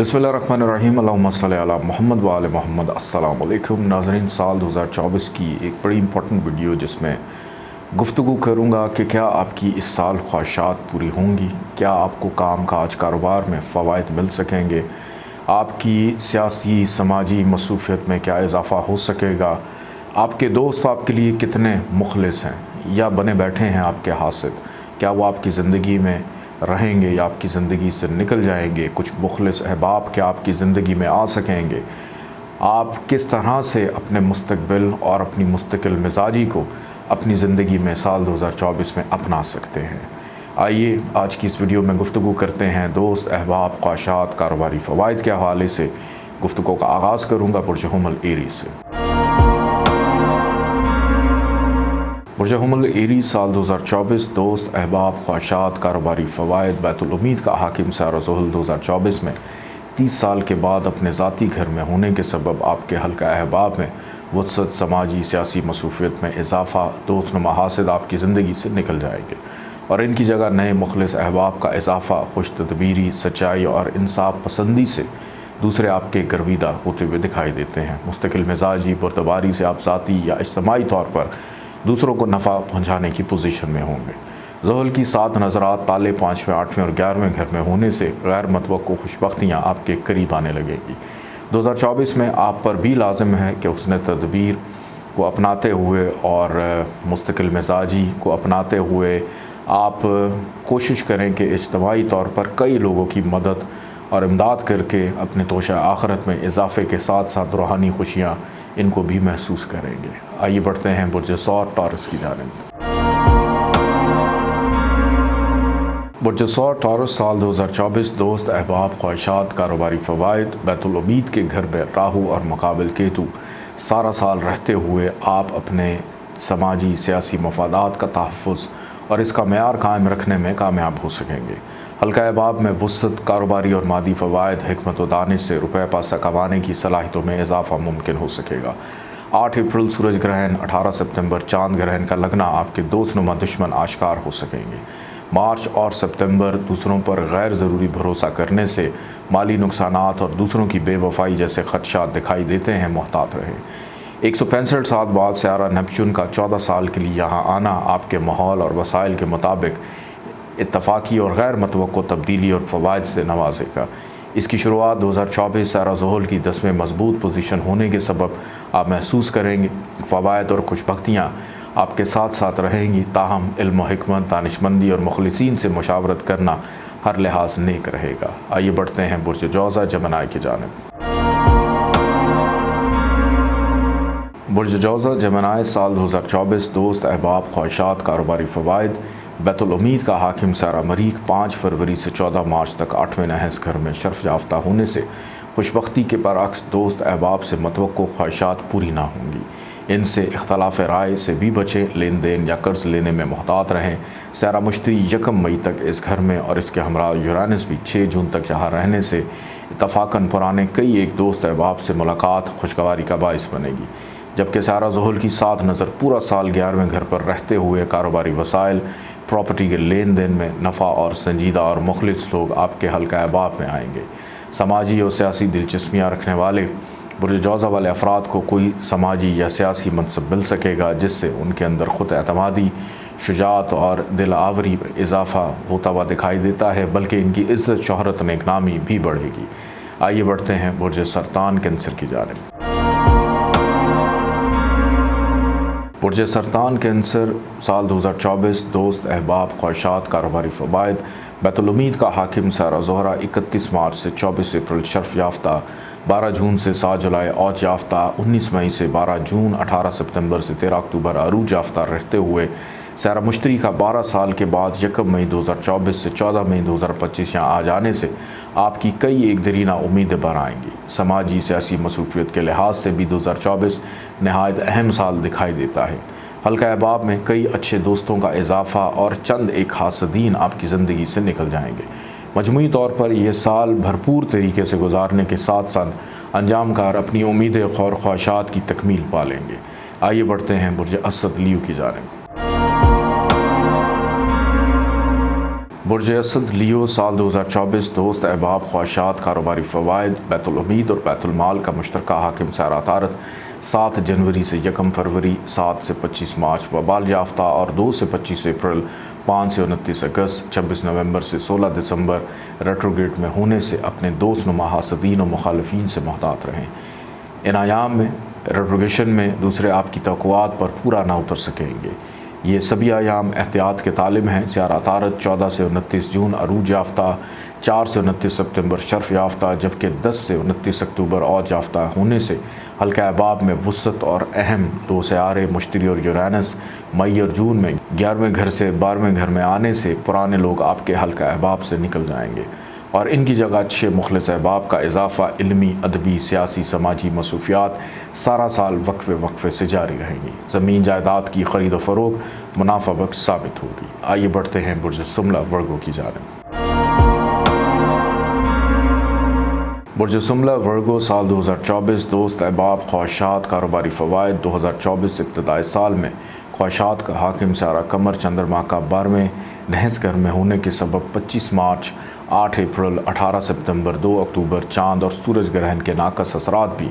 बिस्मिल्लाहिर्रहमानिर्रहीम अल्लाहुम्मा सल्ली अला मोहम्मद व आले मोहम्मद। अस्सलाम वालेकुम नाज़रीन। साल 2024 की एक बड़ी इंपॉर्टेंट वीडियो जिसमें गुफ्तगू करूँगा कि क्या आपकी इस साल ख्वाहिशात पूरी होंगी, क्या आपको काम काज कारोबार में फ़वाइद मिल सकेंगे, आपकी सियासी समाजी मसरूफ़ियत में क्या इजाफ़ा हो सकेगा, आपके दोस्त आपके लिए कितने मुखलिस हैं या बने बैठे हैं आपके हासिद, क्या वो आपकी ज़िंदगी में रहेंगे या आपकी ज़िंदगी से निकल जाएंगे, कुछ मुखलिस अहबाब क्या आपकी ज़िंदगी में आ सकेंगे, आप किस तरह से अपने मुस्तकबिल और अपनी मुस्तकिल मिजाजी को अपनी ज़िंदगी में साल 2024 में अपना सकते हैं। आइए आज की इस वीडियो में गुफ्तगू करते हैं दोस्त अहबाब ख्वाहिशात कारोबारी फ़वाइद के हवाले से। गुफ्तगू का आगाज़ करूँगा बुर्ज हुमल एरी से। बुर्ज हुमल एरी साल 2024 दोस्त अहबाब ख्वाहिशात कारोबारी फ़वाइद। बैतुल उम्मीद का हाकिम सारा ज़ुहल 2024 में 30 साल के बाद अपने ज़ाती घर में होने के सबब आपके हल्का अहबाब में वसअत, समाजी सियासी मसरूफ़ियत में इजाफ़ा, दोस्त नुमा हासिद आपकी ज़िंदगी से निकल जाएंगे और इनकी जगह नए मुखलिस अहबाब का इजाफ़ा खुश तदबीरी, सच्चाई और इंसाफ पसंदी से दूसरे आपके गर्विदा होते हुए दिखाई देते हैं। मुस्तकिल मिजाजी बुर्दबारी से आप ज़ाती या इज्तमाई तौर पर दूसरों को नफ़ा पहुँचाने की पोजीशन में होंगे। ज़ुहल की 7 नज़रात ताले 5वें, 8वें और 11वें घर में होने से गैर मतवक्को खुशबख्तियाँ आपके करीब आने लगेगी। 2024 में आप पर भी लाजिम है कि हुस्न तदबीर को अपनाते हुए और मुस्तकिल मिजाजी को अपनाते हुए आप कोशिश करें कि इज्तमाई तौर पर कई लोगों की मदद और इमदाद करके अपने तोशा आखिरत में इजाफ़े के साथ साथ रूहानी खुशियाँ इनको भी महसूस करेंगे। आइए बढ़ते हैं बुर्ज सौर टॉरस की जानिब। बुर्ज सौर टॉरस साल 2024 दोस्त अहबाब ख्वाहिशात कारोबारी फ़वाइद। बैतुल उम्मीद के घर में राहु और मुकाबिल केतु सारा साल रहते हुए आप अपने समाजी सियासी मफादात का तहफ़्फ़ुज़ और इसका मेयार कायम रखने में कामयाब हो सकेंगे। हल्का अहबाब में वसअत, कारोबारी और मादी फ़वाइद, हिकमत व दानिश से रुपये पैसा कमाने की सलाहियतों में इजाफ़ा मुमकिन हो सकेगा। 8 अप्रैल सूरज ग्रहण, 18 सितंबर चाँद ग्रहण का लगना आपके दोस्त नुमा दुश्मन आश्कार हो सकेंगे। मार्च और सितंबर दूसरों पर गैर ज़रूरी भरोसा करने से माली नुकसानात और दूसरों की बेवफाई जैसे ख़दशात दिखाई देते हैं, मोहतात रहें। 165 साल बाद स्यारा नेपच्यून का 14 साल के लिए यहाँ आना आपके माहौल और वसाइल के मुताबिक इत्तफ़ाक़ी और गैर मतवक्को तब्दीली और फ़वाइद से नवाजेगा। इसकी शुरुआत 2024 सारा ज़ुहल की 10वें मजबूत पोजीशन होने के सबब आप महसूस करेंगे। फ़वाइद और खुशबख्तियाँ आपके साथ साथ रहेंगी, ताहम इल्म, हिकमत, दानिशमंदी और मुखलिसीन से मुशावरत करना हर लिहाज नेक रहेगा। आइए बढ़ते हैं बुर्ज जौज़ा जमनाई की जानिब। बुर्ज जौज़ा जमनाई साल 2024 दोस्त अहबाब ख्वाहिशात कारोबारी फ़वाइद। बैतुल उम्मीद का हाकिम सारा मरीख 5 फरवरी से 14 मार्च तक 8वें नहस घर में शर्फ याफ्ता होने से खुशबख्ती के बरअक्स दोस्त अहबाब से मतवक्को ख्वाहिशात पूरी ना होंगी। इनसे इख्तलाफ राय से भी बचें, लेन देन या कर्ज लेने में मोहतात रहें। सारा मुश्तरी 1 मई तक इस घर में और इसके हमरा यूरानस भी 6 जून तक यहाँ रहने से इत्तफ़ाक़न पुराने कई एक दोस्त अहबाब से मुलाकात खुशगवारी का बाइस बनेगी। जबकि सारा ज़ुहल की 7 नज़र पूरा साल 11वें घर पर रहते हुए कारोबारी वसाइल, प्रॉपर्टी के लेन देन में नफ़ा और संजीदा और मुखलिस लोग आपके हल्का अहबाब में आएंगे। समाजी और सियासी दिलचस्पियाँ रखने वाले बुर्ज जौज़ा वाले अफराद को कोई समाजी या सियासी मनसब मिल सकेगा जिससे उनके अंदर ख़ुद एतमादी, शुजाअत और दिल आवरी में इजाफ़ा होता हुआ दिखाई देता है, बल्कि इनकी इज़्ज़त, शोहरत, नेकनामी भी बढ़ेगी। आइए बढ़ते हैं बुर्ज सरतान कैंसर की जानिब। बुर्ज सरतान कैंसर साल 2024 दोस्त अहबाब ख्वाहिशात कारोबारी फ़वाइद। बैतुल उम्मीद का हाकिम सारा ज़ोहरा 31 मार्च से 24 अप्रैल शर्फ याफ्ता, 12 जून से 7 जुलाई औज याफ्ता, 19 मई से 12 जून, 18 सितंबर से 13 अक्टूबर अरूज याफ्ता रहते हुए सारा मुश्तरी का 12 साल के बाद 1 मई 2024 से 14 मई 2025 यहाँ आ जाने से आपकी कई एक दरीना उम्मीदें बर आएंगी। समाजी सियासी मसरूफ़ियत के लिहाज से भी 2024 नहायत अहम साल दिखाई देता है। हल्का अहबाब में कई अच्छे दोस्तों का इजाफ़ा और चंद एक हासदीन आपकी ज़िंदगी से निकल जाएंगे। मजमूई तौर पर यह साल भरपूर तरीके से गुजारने के साथ साथ अंजाम कार अपनी उम्मीदें और ख्वाहिशात की तकमील पा लेंगे। आइए बढ़ते हैं बुर्ज असद लियो की जानिब। برج اسد لیو سال 2024 دوست احباب خواہشات کاروباری فوائد بیت الامید اور بیت المال کا مشترکہ حاکم سیارہ عطارد 7 جنوری سے 1 فروری 7 سے 25 مارچ وبال یافتہ اور 2 سے 25 اپریل 5 سے 29 اگست 26 نومبر سے 16 دسمبر ریٹروگریڈ میں ہونے سے اپنے دوست نما حاسدین و مخالفین سے محتاط رہیں۔ ان ایام میں ریٹروگیشن میں دوسرے آپ کی توقعات پر پورا نہ اتر سکیں گے۔ یہ سبھی ایام احتیاط کے طالب ہیں۔ سیارہ عطارد 14 سے 29 جون عروج یافتہ، 4 سے 29 ستمبر شرف یافتہ، جبکہ 10 سے 29 اکتوبر اوج یافتہ ہونے سے حلقہ احباب میں وسعت اور اہم 2 سیارے مشتری اور یورینس مئی اور جون میں 11ویں گھر سے 12ویں گھر میں آنے سے پرانے لوگ آپ کے حلقہ احباب سے نکل جائیں گے اور ان کی جگہ 6 مخلص احباب کا اضافہ علمی، ادبی، سیاسی، سماجی مصروفیات سارا سال وقفے سے جاری رہیں گی۔ زمین جائیداد کی خرید و فروخت منافع بخش ثابت ہوگی۔ آئیے بڑھتے ہیں برج سملہ ورگو کی جانب۔ برج سملہ ورگو سال 2024 دوست احباب خواہشات کاروباری فوائد 2024 ابتدائی سال میں خواہشات کا حاکم سیارہ قمر چندرما کا 12ویں نحس گھر میں ہونے کے سبب 25 مارچ، 8 اپریل، 18 ستمبر، 2 اکتوبر چاند اور سورج گرہن کے ناقص اثرات بھی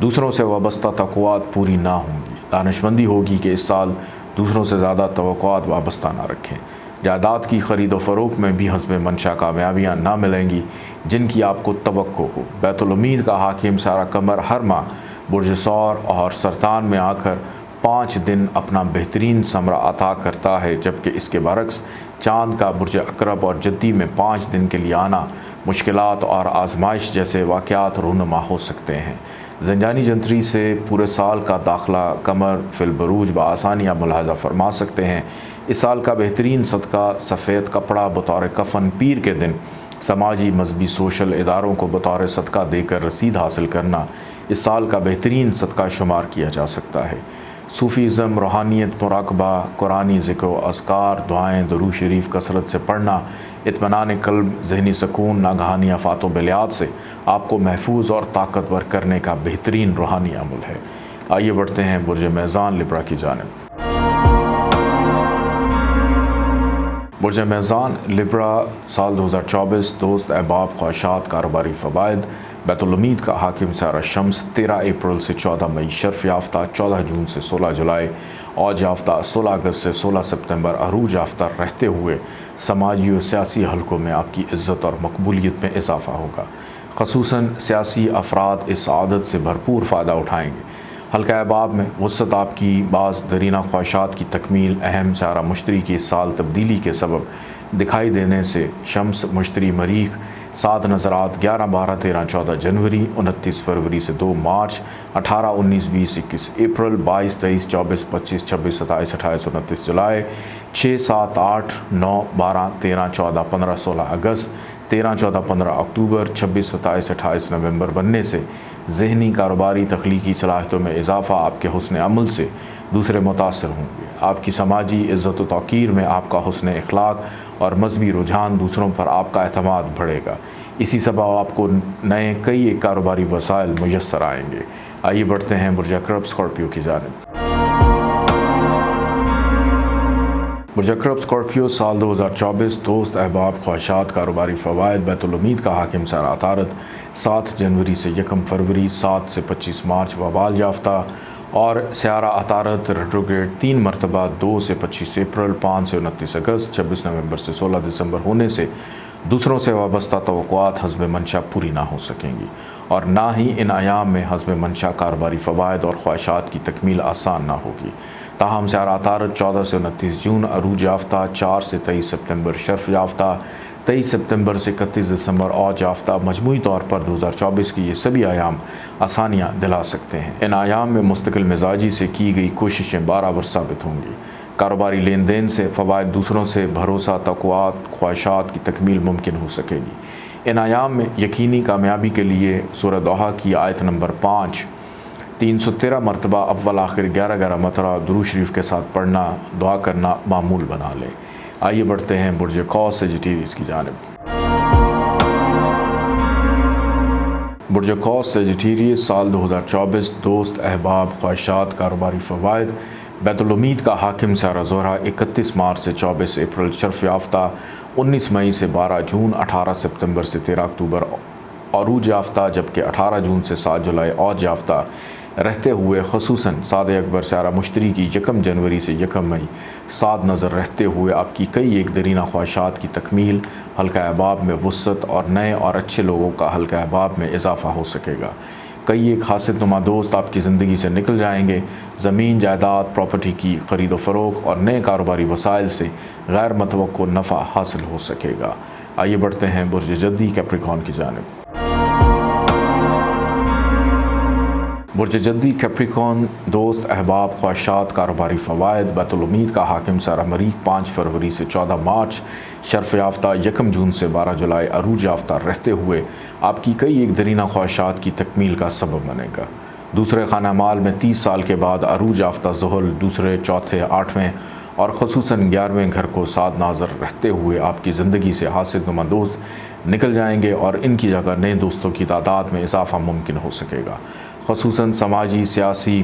دوسروں سے وابستہ توقعات پوری نہ ہوں گی۔ دانش مندی ہوگی کہ اس سال دوسروں سے زیادہ توقعات وابستہ نہ رکھیں۔ جائیداد کی خرید و فروخت میں بھی حسب منشا کامیابیاں نہ ملیں گی جن کی آپ کو توقع ہو۔ بیت الامید کا حاکم سیارہ قمر ہر ماہ برج ثور اور سرطان میں آ کر 5 دن اپنا بہترین ثمرہ عطا کرتا ہے، جبکہ اس کے برعکس چاند کا برج عقرب اور جدی میں 5 دن کے لیے آنا مشکلات اور آزمائش جیسے واقعات رونما ہو سکتے ہیں۔ زنجانی جنتری سے پورے سال کا داخلہ قمر فی البروج بآسانی آپ ملاحظہ فرما سکتے ہیں۔ اس سال کا بہترین صدقہ سفید کپڑا بطور کفن پیر کے دن سماجی، مذہبی، سوشل اداروں کو بطور صدقہ دے کر رسید حاصل کرنا اس سال کا بہترین صدقہ شمار کیا جا سکتا ہے۔ صوفیزم، روحانیت، مراقبہ، قرآنی ذکر و اذکار، دعائیں، درود شریف کثرت سے پڑھنا، اطمینان قلب، ذہنی سکون، ناگہانی آفات و بلیات سے آپ کو محفوظ اور طاقتور کرنے کا بہترین روحانی عمل ہے۔ آئیے بڑھتے ہیں برج میزان لبرا کی جانب۔ برج میزان لبرا سال 2024 دوست احباب خواہشات کاروباری فوائد بیت الامید کا حاکم سیارہ شمس 13 اپریل سے 14 مئی شرف یافتہ، 14 جون سے 16 جولائی اوج یافتہ، 16 اگست سے 16 ستمبر عروج یافتہ رہتے ہوئے سماجی و سیاسی حلقوں میں آپ کی عزت اور مقبولیت میں اضافہ ہوگا۔ خصوصاً سیاسی افراد اس عادت سے بھرپور فائدہ اٹھائیں گے۔ حلقہ احباب میں وسعت آپ کی بعض درینہ خواہشات کی تکمیل اہم سیارہ مشتری کی اس سال تبدیلی کے سبب دکھائی دینے سے شمس، مشتری، مریخ 7 نظرات 11، 12، 13، 14 جنوری، 29 فروری سے 2 مارچ، 18، 19، 20، 21 اپریل، 22، 23، 24، 25، 26، 27، 28، 29 جولائی، 6، 7، 8، 9، 12، 13، 14، 15، 16 اگست، 13، 14، 15 اکتوبر، 26، 27، 28 نومبر بننے سے ذہنی، کاروباری، تخلیقی صلاحیتوں میں اضافہ آپ کے حسن عمل سے دوسرے متاثر ہوں گے۔ آپ کی سماجی عزت و توقیر میں آپ کا حسن اخلاق اور مذہبی رجحان دوسروں پر آپ کا اعتماد بڑھے گا۔ اسی سبب آپ کو نئے کئی کاروباری وسائل میسر آئیں گے۔ آئیے بڑھتے ہیں برج عقرب اسکارپیو کی جانب۔ برج عقرب اسکارپیو سال 2024 دوست احباب خواہشات کاروباری فوائد بیت الامید کا حاکم سیارہ عطارد 7 جنوری سے 1 فروری 7 سے 25 مارچ وبال یافتہ اور سیارہ عطارد ریٹروگریڈ 3 مرتبہ 2 سے 25 اپریل، 5 سے 29 اگست، 26 نومبر سے 16 دسمبر ہونے سے دوسروں سے وابستہ توقعات حسب منشا پوری نہ ہو سکیں گی اور نہ ہی ان ایام میں حسب منشا کاروباری فوائد اور خواہشات کی تکمیل آسان نہ ہوگی۔ تاہم سیارہ عطارد 14 سے 29 جون عروج یافتہ، 4 سے 23 ستمبر شرف یافتہ، 23 ستمبر سے 31 دسمبر اوج یافتہ مجموعی طور پر 2024 کی یہ سبھی ایام آسانیاں دلا سکتے ہیں۔ ان ایام میں مستقل مزاجی سے کی گئی کوششیں برابر ثابت ہوں گی۔ کاروباری لین دین سے فوائد، دوسروں سے بھروسہ، توقعات، خواہشات کی تکمیل ممکن ہو سکے گی۔ ان ایام میں یقینی کامیابی کے لیے سورہ دوحہ کی آیت نمبر 5 313 مرتبہ اول آخر 11 مرتبہ درود شریف کے ساتھ پڑھنا، دعا کرنا معمول بنا لیں۔ آئیے بڑھتے ہیں برج قوس سیجیٹیریس کی جانب۔ برج قوس سیجیٹیریس سال 2024 دوست احباب خواہشات کاروباری فوائد बैतुल उम्मीद का हाकिम सारा ज़ोहरा 31 मार्च से 24 अप्रैल शर्फ याफ्ता, 19 मई से 12 जून, 18 सितंबर से 13 अक्टूबर अरूज याफ्ता, जबकि 18 जून से 7 जुलाई औज याफ्ता रहते हुए खसूसन सादे अकबर सारा मुश्तरी की 1 जनवरी से 1 मई साद नज़र रहते हुए आपकी कई एक दरीना ख्वाहिशात की तकमील, हल्का अहबाब में वुसअत और नए और अच्छे लोगों का हल्का अहबाब में इजाफ़ा हो सकेगा। कई एक हासिलनुमा दोस्त आपकी ज़िंदगी से निकल जाएंगे। ज़मीन जायदाद प्रॉपर्टी की ख़रीद फ़रोख्त और नए कारोबारी वसाइल से गैर मतवक्को नफ़ा हासिल हो सकेगा। आइए बढ़ते हैं बुर्ज जद्दी कैप्रिकॉर्न की जानिब। बुर्ज जद्दी कैप्रिकॉर्न दोस्त अहबाब ख्वाहिशात कारोबारी फ़वाइद। बैतुल उम्मीद का हाकिम सारा मरीख 5 फरवरी से 14 मार्च शर्फ याफ्ता, 1 जून से 12 जुलाई अरूज याफ्ता रहते हुए आपकी कई एक दरीना ख्वाहिशात की तकमील का सबब बनेगा। दूसरे खाना माल में 30 साल के बाद अरूज याफ्ता ज़ुहल दूसरे, चौथे, 8वें और ख़ुसूसन 11वें घर को साद नाज़र रहते हुए आपकी ज़िंदगी से हासिलनुमा दोस्त निकल जाएंगे और इनकी जगह नए दोस्तों की तादाद में इजाफ़ा मुमकिन हो सकेगा। ख़ुसूसन समाजी सियासी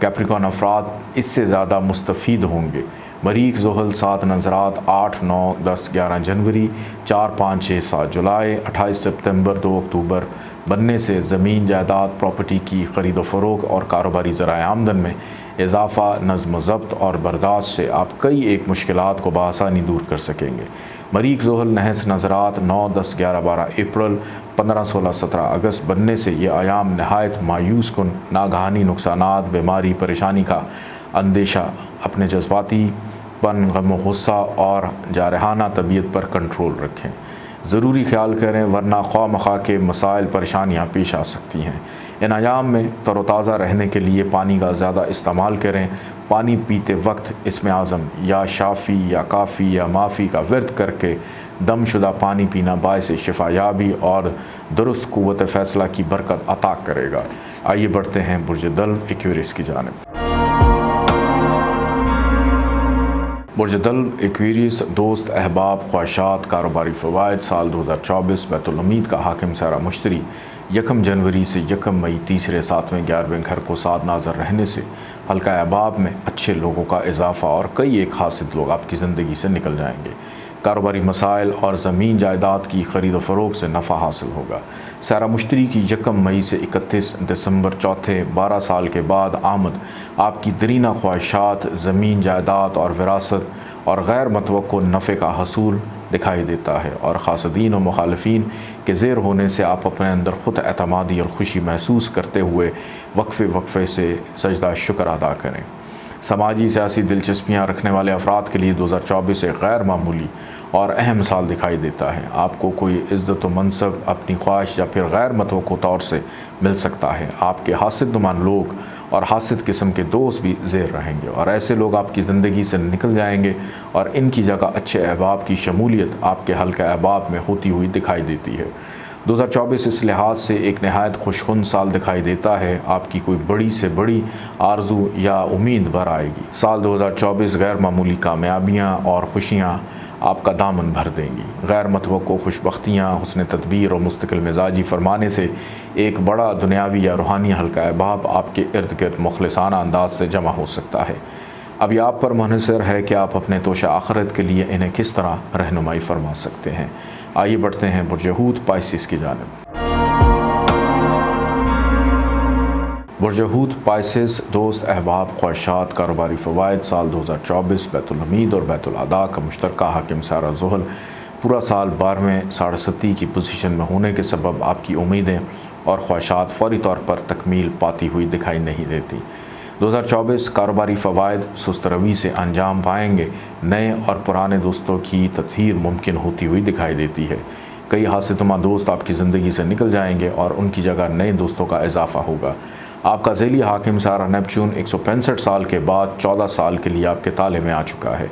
कैप्रिकॉर्न अफराद इससे ज़्यादा मुस्तफ़ीद होंगे। मरीख ज़ुहल 7 नज़रात 8, 9, 10, 11 जनवरी, 4, 5, 6, 7 जुलाई, 28 सितंबर, 2 अक्टूबर बनने से ज़मीन जायदाद प्रॉपर्टी की ख़रीद फ़रोख्त और कारोबारी ज़राए आमदन में इजाफ़ा, नज़्म ज़ब्त और बर्दाश्त से आप कई एक मुश्किलात को बआसानी दूर कर सकेंगे। मरीख ज़ुहल नहस नज़रात 9, 10, 11, 12 अप्रैल, 15, 16, 17 अगस्त बनने से ये आयाम नहायत मायूस कुन, नागहानी नुकसानात, बीमारी, परेशानी का अंदेशा, अपने जज्बाती पन, गम गुस्सा और जारहाना तबीयत पर कंट्रोल रखें। ज़रूरी ख्याल करें वरना ख्वाह मखा के मसाइल परेशानियाँ पेश आ सकती हैं। इन अयाम में तरोताज़ा रहने के लिए पानी का ज़्यादा इस्तेमाल करें। पानी पीते वक्त इसमें आज़म या शाफ़ी या काफ़ी या माफ़ी का विर्द करके दमशुदा पानी पीना बायस शिफायाबी और दुरुस्त क़ुव्वत फ़ैसला की बरकत अता करेगा। आइए बढ़ते हैं बुर्ज दल्ब एक्वेरियस की जानिब। बुर्ज दल्ब एक्वेरियस दोस्त अहबाब ख्वाहिशात कारोबारी फ़वाइद साल 2024 बैतुल उम्मीद का हाकिम सारा मुश्तरी 1 जनवरी से 1 मई तीसरे, 7वें, 11वें घर को साद नाज़र रहने से हल्का अहबाब में अच्छे लोगों का इजाफ़ा और कई एक हासिल लोग आपकी ज़िंदगी से निकल जाएंगे। कारोबारी मसाइल और ज़मीन जायदाद की ख़रीद फ़रोख्त से नफ़ा हासिल होगा। सारा मुश्तरी की 1 मई से 31 दिसंबर चौथे 12 साल के बाद आमद आपकी दरीना ख्वाहिशात, ज़मीन जायदाद और विरासत और गैर मतवक्को नफ़े का हसूल दिखाई देता है और ख़ासदीन और मुखालफीन के ज़ेर होने से आप अपने अंदर ख़ुद एतमादी और ख़ुशी महसूस करते हुए वक्फ़े से सजदा शुक्र अदा करें। समाजी सियासी दिलचस्पियाँ रखने वाले अफराद के लिए 2024 एक गैर मामूली और अहम साल दिखाई देता है। आपको कोई इज़्ज़त व मनसब अपनी ख्वाहिश या फिर गैर मतवक्को तौर से मिल सकता है। आपके हासिदनुमान लोग और हासिद किस्म के दोस्त भी ज़ेर रहेंगे और ऐसे लोग आपकी ज़िंदगी से निकल जाएंगे और इनकी जगह अच्छे अहबाब की शमूलियत आपके हल्के अहबाब में होती हुई दिखाई देती है। 2024 इस लिहाज से एक नहायत खुशकुन साल दिखाई देता है। आपकी कोई बड़ी से बड़ी आरजू या उम्मीद भर आएगी। साल 2024 गैर मामूली कामयाबियाँ और खुशियाँ आपका दामन भर देंगी। गैर मतवक्को खुशबख्तियाँ, हुस्न तदबीर और मुस्तकिल मिजाजी फरमाने से एक बड़ा दुनियावी या रूहानी हल्का अहबाब आपके इर्द गिर्द मुखलिसाना अंदाज से जमा हो सकता है। अब ये आप पर मुनहसर है कि आप अपने तोशा आखिरत के लिए इन्हें किस तरह रहनुमाई फरमा सकते हैं। आइए बढ़ते हैं बुर्ज हूत पाइसिस की जानिब। बुर्ज हूत पाइसिस दोस्त अहबाब ख्वाहिशात कारोबारी फ़वाइद साल 2024 बैतुल हमीद और बैतुल अदा का मुश्तरका हाकिम सारा ज़ुहल पूरा साल 12वें 7.5 की पोजीशन में होने के सबब आपकी उम्मीदें और ख्वाहिशात फ़ौरी तौर पर तकमील पाती हुई दिखाई नहीं देती। 2024 कारोबारी फ़वाइद सुस्त रवी से अंजाम पाएंगे। नए और पुराने दोस्तों की तत्हीर मुमकिन होती हुई दिखाई देती है। कई हासिलनुमा दोस्त आपकी ज़िंदगी से निकल जाएंगे और उनकी जगह नए दोस्तों का इजाफ़ा होगा। आपका ज़ेली हाकिम सारा नेपच्यून 165 साल के बाद 14 साल के लिए आपके ताले में आ चुका है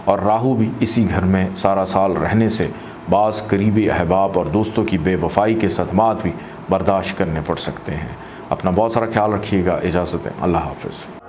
और राहु भी इसी घर में सारा साल रहने से बाज़ करीबी अहबाब और दोस्तों की बेवफाई के सदमात भी बर्दाश्त करने पड़ सकते हैं। अपना बहुत सारा ख्याल रखिएगा। इजाज़त है। अल्लाह हाफ़िज़।